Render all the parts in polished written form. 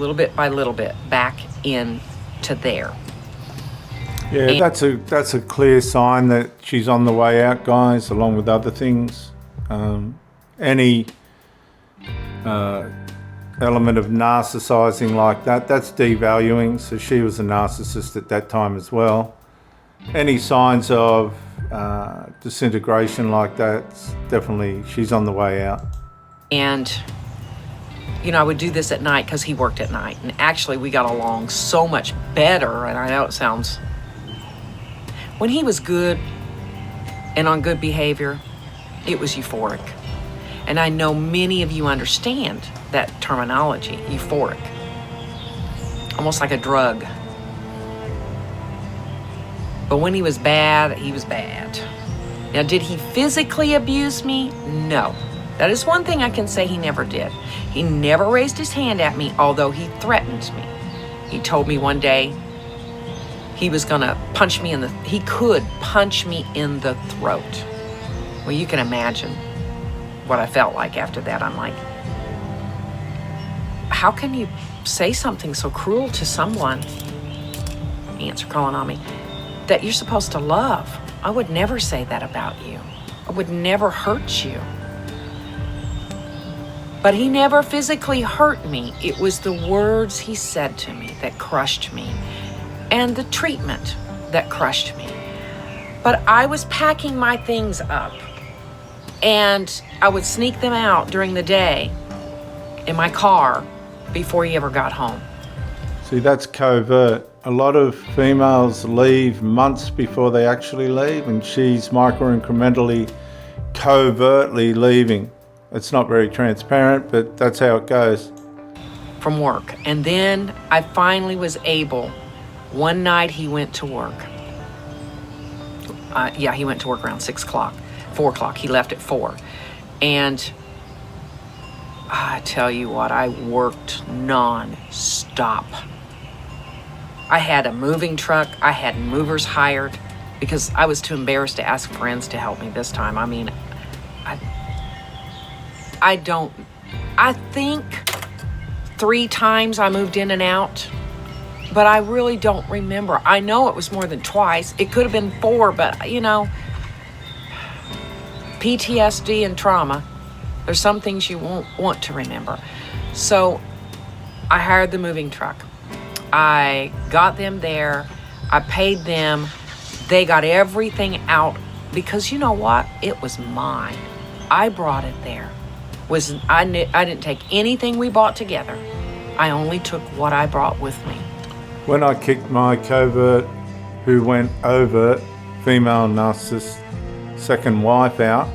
little bit by little bit, back into there. Yeah, and that's a clear sign that she's on the way out, guys, along with other things. Any element of narcissizing like that, that's devaluing. So she was a narcissist at that time as well. Any signs of disintegration like that, definitely she's on the way out. And, you know, I would do this at night because he worked at night. And actually, we got along so much better. And I know it sounds... When he was good and on good behavior, it was euphoric. And I know many of you understand that terminology, euphoric. Almost like a drug. But when he was bad, he was bad. Now, did he physically abuse me? No. That is one thing I can say he never did. He never raised his hand at me, although he threatened me. He told me one day he was gonna punch me he could punch me in the throat. Well, you can imagine what I felt like after that. I'm like, how can you say something so cruel to someone, ants are calling on me, that you're supposed to love? I would never say that about you. I would never hurt you. But he never physically hurt me. It was the words he said to me that crushed me, and the treatment that crushed me. But I was packing my things up, and I would sneak them out during the day in my car before he ever got home. See, that's covert. A lot of females leave months before they actually leave, and she's micro-incrementally, covertly leaving. It's not very transparent, but that's how it goes. From work. And then I finally was able, one night he went to work. He went to work around 6 o'clock, 4 o'clock. He left at 4. And I tell you what, I worked non-stop. I had a moving truck. I had movers hired because I was too embarrassed to ask friends to help me this time. I mean, I think 3 times I moved in and out, but I really don't remember. I know it was more than twice. It could have been 4, but you know, PTSD and trauma, there's some things you won't want to remember. So I hired the moving truck. I got them there. I paid them. They got everything out because you know what? It was mine. I brought it there. I didn't take anything we bought together. I only took what I brought with me. When I kicked my covert, who went overt, female narcissist, second wife out,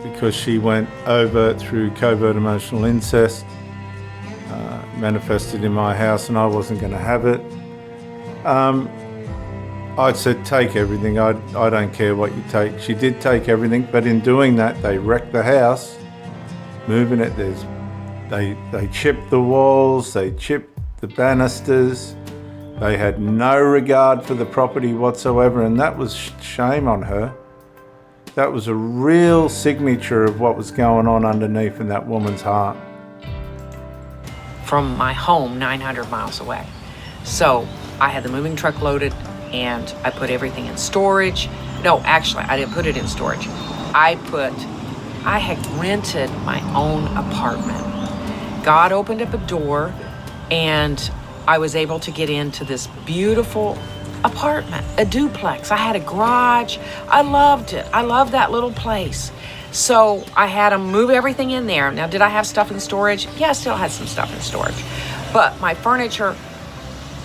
because she went overt through covert emotional incest, manifested in my house, and I wasn't going to have it. I said, take everything. I don't care what you take. She did take everything, but in doing that, they wrecked the house. Moving it, they chipped the walls, they chipped the banisters. They had no regard for the property whatsoever, and that was shame on her. That was a real signature of what was going on underneath in that woman's heart. From my home, 900 miles away. So I had the moving truck loaded, and I put everything in storage. No, actually, I didn't put it in storage. I had rented my own apartment. God opened up a door, and I was able to get into this beautiful apartment, a duplex. I had a garage. I loved it. I loved that little place. So I had to move everything in there. Now, did I have stuff in storage? Yeah, I still had some stuff in storage. But my furniture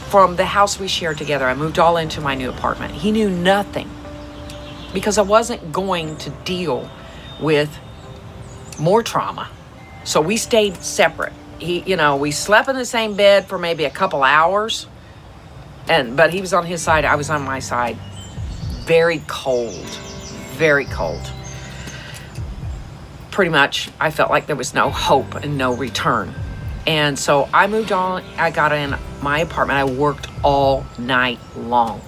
from the house we shared together, I moved all into my new apartment. He knew nothing because I wasn't going to deal with more trauma. So we stayed separate. We slept in the same bed for maybe a couple hours. But he was on his side, I was on my side. Very cold, very cold. Pretty much, I felt like there was no hope and no return. And so I moved on, I got in my apartment. I worked all night long,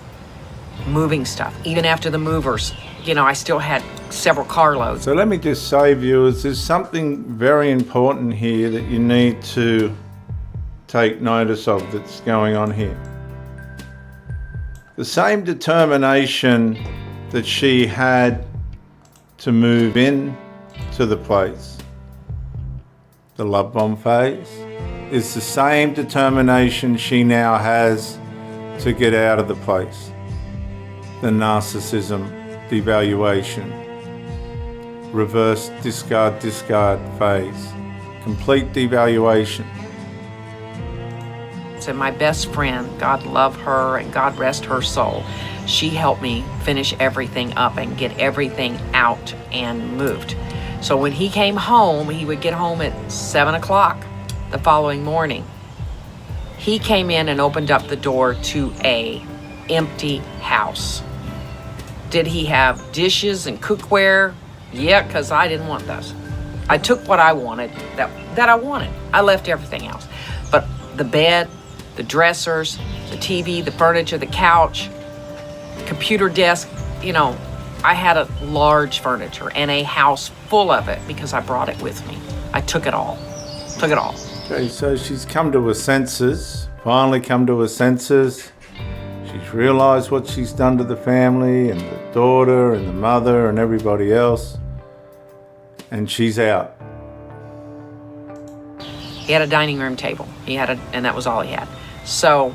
moving stuff. Even after the movers, I still had several carloads. So let me just say, viewers, there's something very important here that you need to take notice of that's going on here. The same determination that she had to move in to the place, the love bomb phase, is the same determination she now has to get out of the place, the narcissism, devaluation, reverse discard phase, complete devaluation. So my best friend, God love her and God rest her soul, she helped me finish everything up and get everything out and moved. So when he came home, he would get home at 7 o'clock the following morning. He came in and opened up the door to a empty house. Did he have dishes and cookware? Yeah, because I didn't want those. I took what I wanted, that I wanted. I left everything else. But the bed, the dressers, the TV, the furniture, the couch, computer desk, you know, I had a large furniture and a house full of it because I brought it with me. I took it all. Okay, so she's come to her senses, finally come to her senses. She's realised what she's done to the family and the daughter and the mother and everybody else. And she's out. He had a dining room table. And that was all he had. So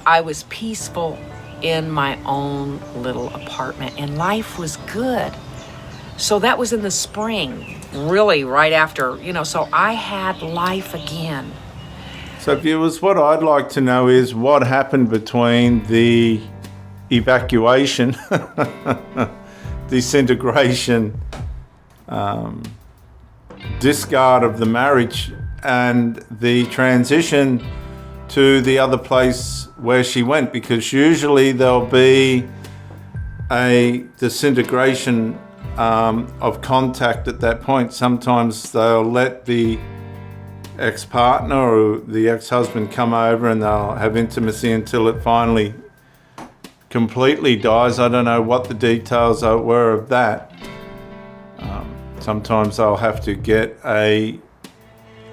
I was peaceful in my own little apartment and life was good. So that was in the spring, really right after, so I had life again. So viewers, what I'd like to know is what happened between the evacuation, disintegration, discard of the marriage and the transition to the other place where she went, because usually there'll be a disintegration of contact at that point. Sometimes they'll let the ex-partner or the ex-husband come over and they'll have intimacy until it finally completely dies. I don't know what the details were of that. Sometimes I'll have to get a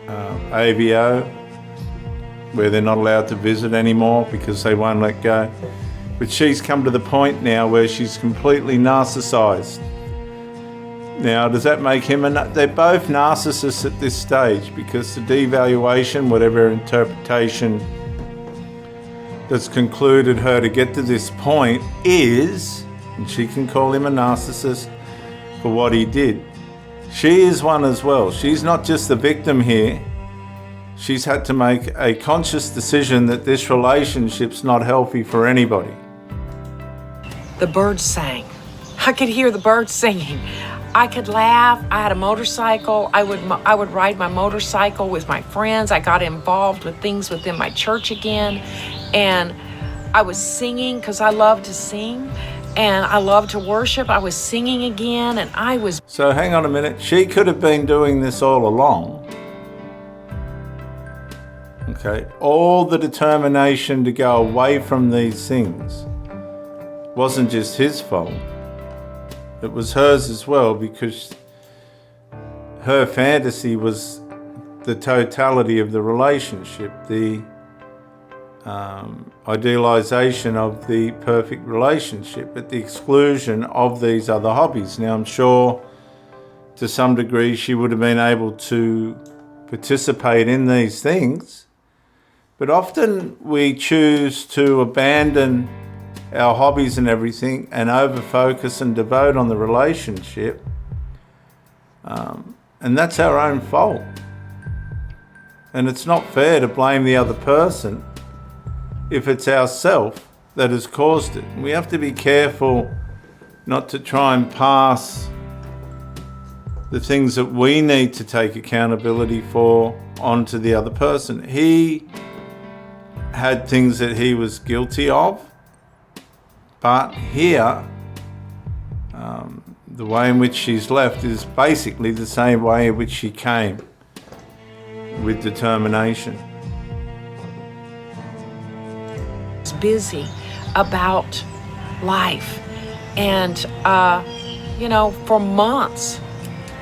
AWOL where they're not allowed to visit anymore because they won't let go. But she's come to the point now where she's completely narcissized. Now, does that make him they're both narcissists at this stage, because the devaluation, whatever interpretation that's concluded her to get to this point is, and she can call him a narcissist for what he did. She is one as well. She's not just the victim here. She's had to make a conscious decision that this relationship's not healthy for anybody. The birds sang. I could hear the birds singing. I could laugh. I had a motorcycle. I would ride my motorcycle with my friends. I got involved with things within my church again. And I was singing because I love to sing. And I love to worship. I was singing again, and I was... So hang on a minute. She could have been doing this all along. Okay. All the determination to go away from these things wasn't just his fault. It was hers as well, because her fantasy was the totality of the relationship, the idealization of the perfect relationship at the exclusion of these other hobbies. Now, I'm sure to some degree she would have been able to participate in these things, but often we choose to abandon our hobbies and everything and over-focus and devote on the relationship, and that's our own fault. And it's not fair to blame the other person if it's ourself that has caused it. We have to be careful not to try and pass the things that we need to take accountability for onto the other person. He had things that he was guilty of, but here, the way in which she's left is basically the same way in which she came, with determination. Busy about life, and for months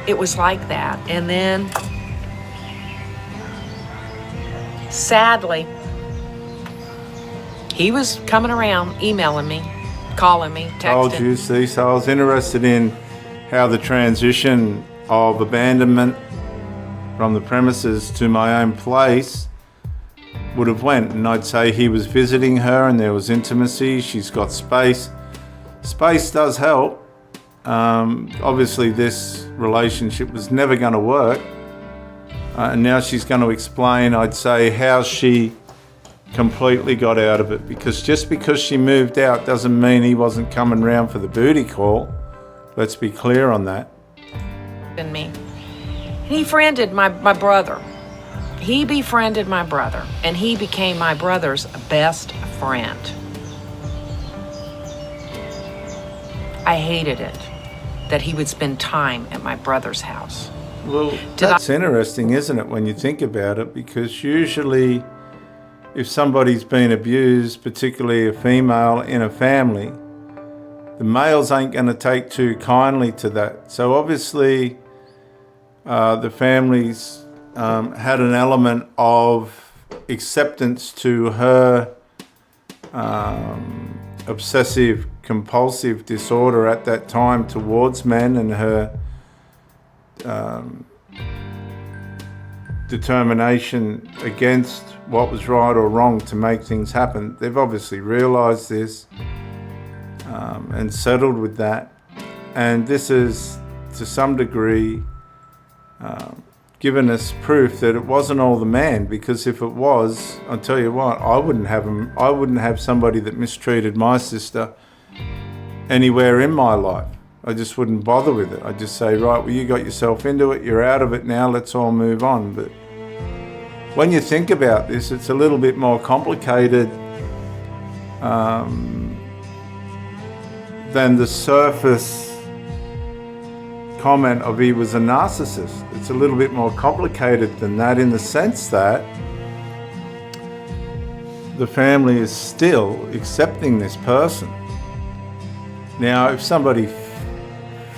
it was like that, and then sadly, he was coming around, emailing me, calling me, texting. Told you, see, so I was interested in how the transition of abandonment from the premises to my own place would have went. And I'd say he was visiting her and there was intimacy. She's got space. Space does help. Obviously this relationship was never going to work. And now she's going to explain, I'd say, how she completely got out of it. Because just because she moved out doesn't mean he wasn't coming round for the booty call. Let's be clear on that. And me. He friended my brother. He befriended my brother, and he became my brother's best friend. I hated it that he would spend time at my brother's house. Well, that's interesting, isn't it, when you think about it? Because usually if somebody's been abused, particularly a female in a family, the males ain't going to take too kindly to that. So obviously the families had an element of acceptance to her obsessive compulsive disorder at that time towards men, and her determination against what was right or wrong to make things happen. They've obviously realised this and settled with that. And this is, to some degree, given us proof that it wasn't all the man, because if it was, I'll tell you what, I wouldn't have somebody that mistreated my sister anywhere in my life. I just wouldn't bother with it. I'd just say, right, well, you got yourself into it, you're out of it now, let's all move on. But when you think about this, it's a little bit more complicated than the surface comment of he was a narcissist. It's a little bit more complicated than that, in the sense that the family is still accepting this person. Now, if somebody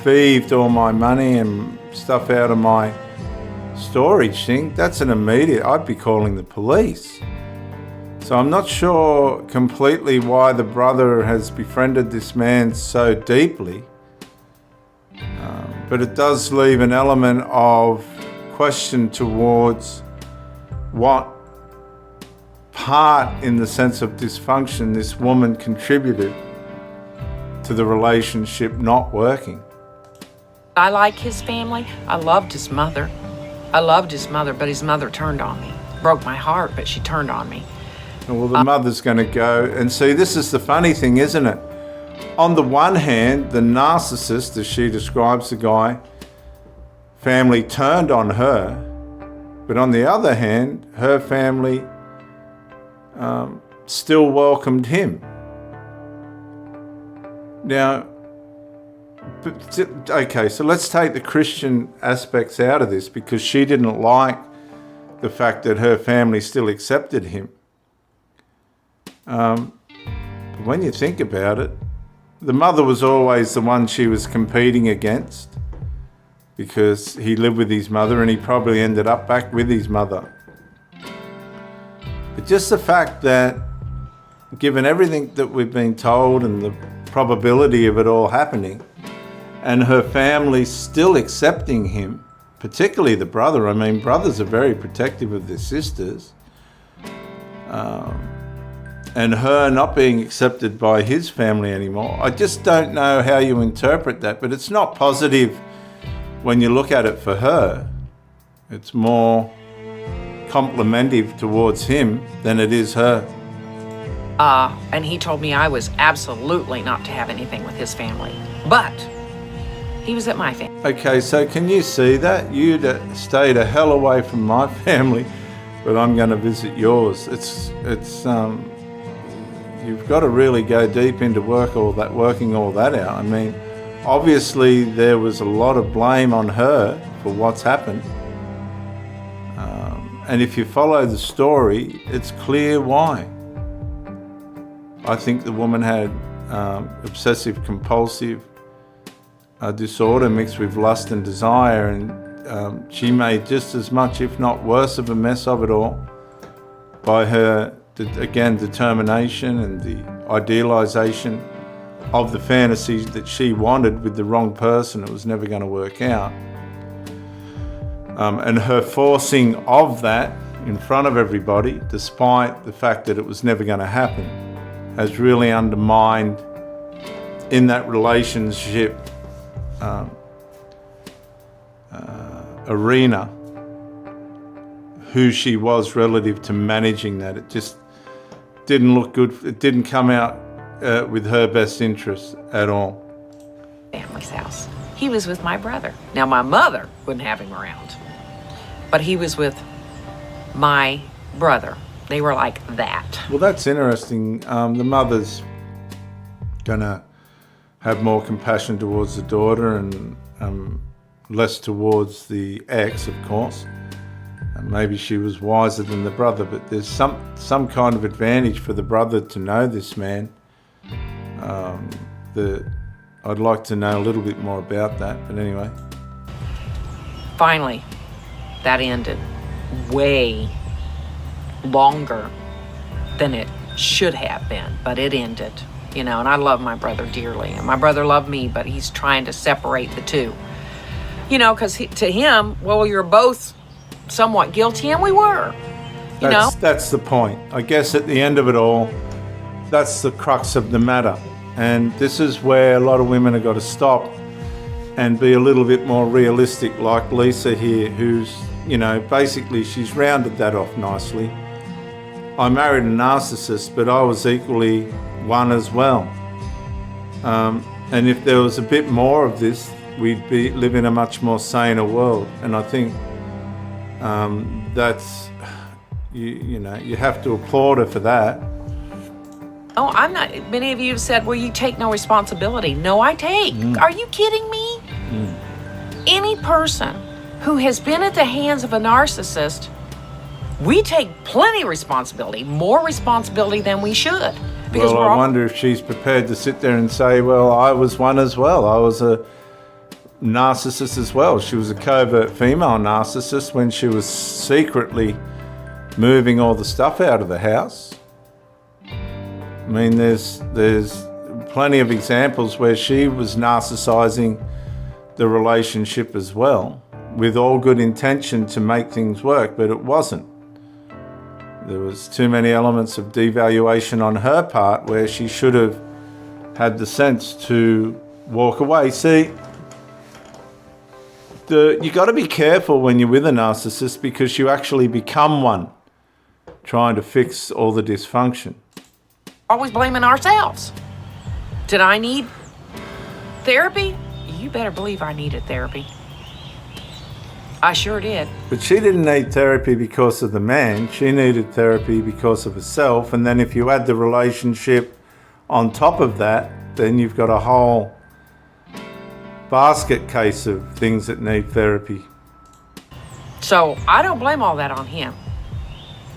thieved all my money and stuff out of my storage thing, that's an immediate, I'd be calling the police. So I'm not sure completely why the brother has befriended this man so deeply, but it does leave an element of question towards what part, in the sense of dysfunction, this woman contributed to the relationship not working. I like his family. I loved his mother. But his mother turned on me. Broke my heart, but she turned on me. Well, the mother's going to go, and see, this is the funny thing, isn't it? On the one hand, the narcissist, as she describes the guy, family turned on her, but on the other hand, her family still welcomed him. Now, okay, so let's take the Christian aspects out of this, because she didn't like the fact that her family still accepted him. But when you think about it, the mother was always the one she was competing against, because he lived with his mother and he probably ended up back with his mother. But just the fact that, given everything that we've been told and the probability of it all happening, and her family still accepting him, particularly the brother. I mean, brothers are very protective of their sisters. And her not being accepted by his family anymore. I just don't know how you interpret that, but it's not positive when you look at it for her. It's more complimentive towards him than it is her. And he told me I was absolutely not to have anything with his family. But he was at my family. Okay, so can you see that? You'd stayed a hell away from my family, but I'm going to visit yours. You've got to really go deep into working all that out. I mean, obviously there was a lot of blame on her for what's happened. And if you follow the story, it's clear why. I think the woman had obsessive compulsive disorder mixed with lust and desire, and she made just as much, if not worse, of a mess of it all. by her, again, determination and the idealization of the fantasies that she wanted with the wrong person. It was never going to work out. And her forcing of that in front of everybody, despite the fact that it was never going to happen, has really undermined in that relationship arena who she was relative to managing that. It just didn't look good. It didn't come out with her best interests at all. Family's house. He was with my brother. Now, my mother wouldn't have him around, but he was with my brother. They were like that. Well, that's interesting. The mother's gonna have more compassion towards the daughter and less towards the ex, of course. And maybe she was wiser than the brother, but there's some kind of advantage for the brother to know this man. I'd like to know a little bit more about that, but anyway. Finally, that ended way longer than it should have been, but it ended, you know, and I love my brother dearly, and my brother loved me, but he's trying to separate the two, you know, because to him, well, you're both somewhat guilty, and we were, you know. That's the point. I guess at the end of it all, that's the crux of the matter. And this is where a lot of women have got to stop and be a little bit more realistic, like Lisa here, who's, you know, basically she's rounded that off nicely. I married a narcissist, but I was equally one as well. And if there was a bit more of this, we'd live in a much more saner world. And I think that's, you know, you have to applaud her for that. Oh, I'm not. Many of you have said, well, you take no responsibility. No, I take. Are you kidding me? Any person who has been at the hands of a narcissist, we take plenty of responsibility, more responsibility than we should. Because well, I wonder if she's prepared to sit there and say, well, I was one as well. I was a narcissist as well. She was a covert female narcissist when she was secretly moving all the stuff out of the house. I mean, there's plenty of examples where she was narcissizing the relationship as well, with all good intention to make things work, but it wasn't. There was too many elements of devaluation on her part where she should have had the sense to walk away. See, you got to be careful when you're with a narcissist, because you actually become one, trying to fix all the dysfunction. Always blaming ourselves. Did I need therapy? You better believe I needed therapy. I sure did. But she didn't need therapy because of the man. She needed therapy because of herself. And then if you add the relationship on top of that, then you've got a whole basket case of things that need therapy. So I don't blame all that on him.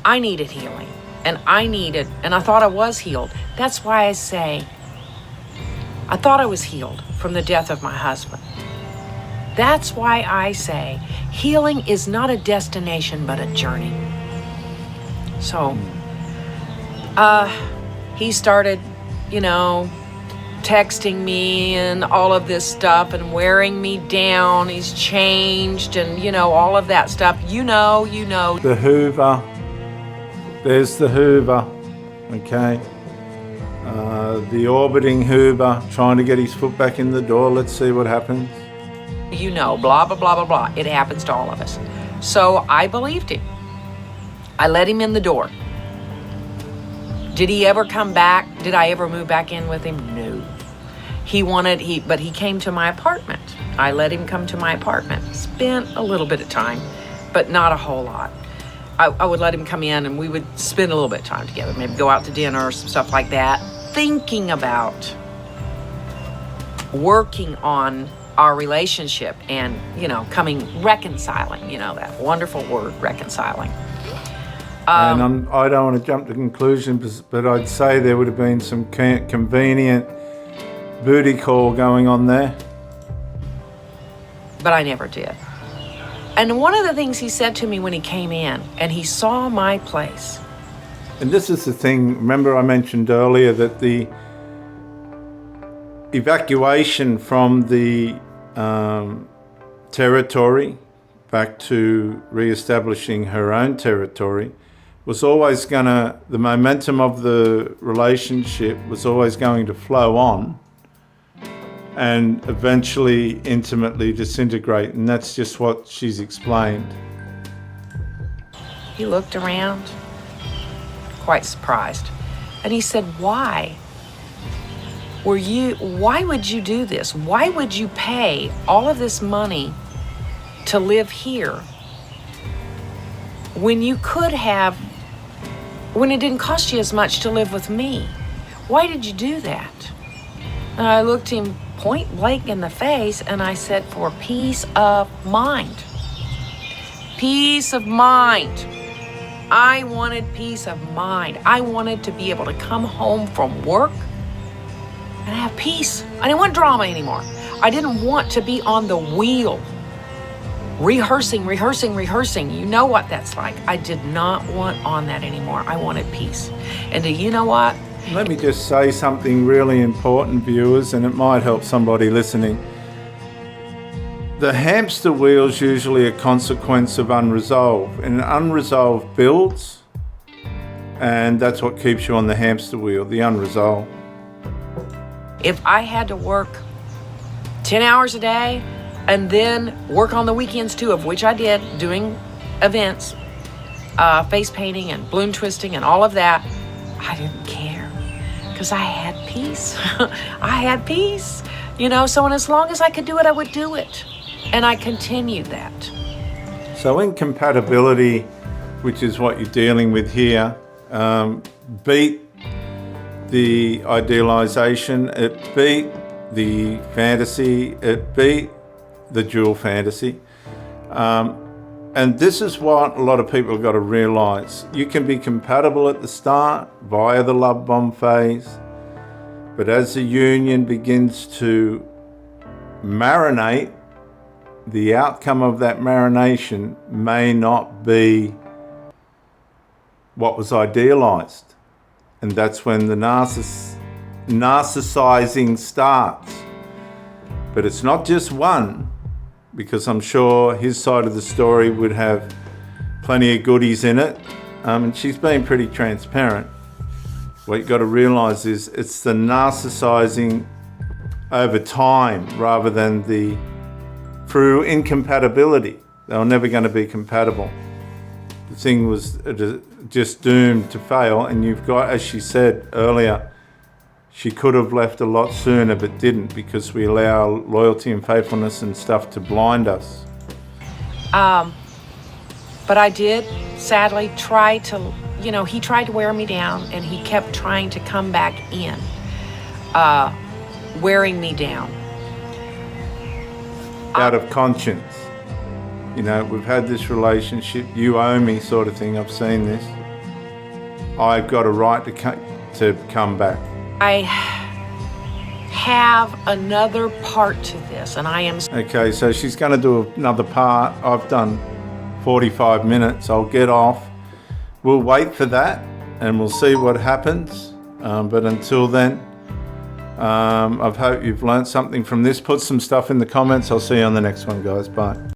I needed healing. And I thought I was healed. That's why I say, I thought I was healed from the death of my husband. That's why I say, healing is not a destination, but a journey. So, he started, you know, texting me and all of this stuff and wearing me down. He's changed and, you know, all of that stuff. You know. The Hoover. There's the Hoover, okay? The orbiting Hoover, trying to get his foot back in the door. Let's see what happens. You know, blah, blah, blah, blah, blah. It happens to all of us. So I believed him. I let him in the door. Did he ever come back? Did I ever move back in with him? No. But he came to my apartment. I let him come to my apartment. Spent a little bit of time, but not a whole lot. I would let him come in and we would spend a little bit of time together, maybe go out to dinner or some stuff like that, thinking about working on our relationship and, you know, reconciling, you know, that wonderful word, reconciling. And I don't want to jump to conclusions, but I'd say there would have been some convenient booty call going on there. But I never did. And one of the things he said to me when he came in and he saw my place, And this is the thing, remember I mentioned earlier that the evacuation from the territory back to re-establishing her own territory was always gonna, the momentum of the relationship was always going to flow on and eventually intimately disintegrate, and that's just what she's explained. He looked around, quite surprised, and he said, why would you do this? Why would you pay all of this money to live here when you could have, when it didn't cost you as much to live with me? Why did you do that? And I looked him point blank in the face and I said, for peace of mind. Peace of mind. I wanted peace of mind. I wanted to be able to come home from work and have peace. I didn't want drama anymore. I didn't want to be on the wheel, rehearsing. You know what that's like. I did not want on that anymore. I wanted peace. And do you know what? Let me just say something really important, viewers, and it might help somebody listening. The hamster wheel is usually a consequence of unresolved, and unresolved builds, and that's what keeps you on the hamster wheel, the unresolved. If I had to work 10 hours a day and then work on the weekends too, of which I did, doing events, face painting and bloom twisting and all of that, I didn't care because I had peace. I had peace, you know, so and as long as I could do it, I would do it. And I continued that. So incompatibility, which is what you're dealing with here, beat the idealization, it beat the fantasy, it beat the dual fantasy. And this is what a lot of people have got to realize. You can be compatible at the start via the love bomb phase, but as the union begins to marinate, the outcome of that marination may not be what was idealized. And that's when the narcissizing starts. But it's not just one, because I'm sure his side of the story would have plenty of goodies in it. And she's been pretty transparent. What you've got to realize is it's the narcissizing over time rather than the through incompatibility. They were never going to be compatible. The thing was just doomed to fail, and you've got, as she said earlier, she could have left a lot sooner but didn't, because we allow loyalty and faithfulness and stuff to blind us. But I did sadly try to, you know, he tried to wear me down and he kept trying to come back in, wearing me down. Out of conscience. You know, we've had this relationship, you owe me sort of thing, I've seen this. I've got a right to come back. I have another part to this, and I am... Okay, so she's going to do another part. I've done 45 minutes. I'll get off. We'll wait for that, and we'll see what happens. But until then, I hope you've learned something from this. Put some stuff in the comments. I'll see you on the next one, guys. Bye.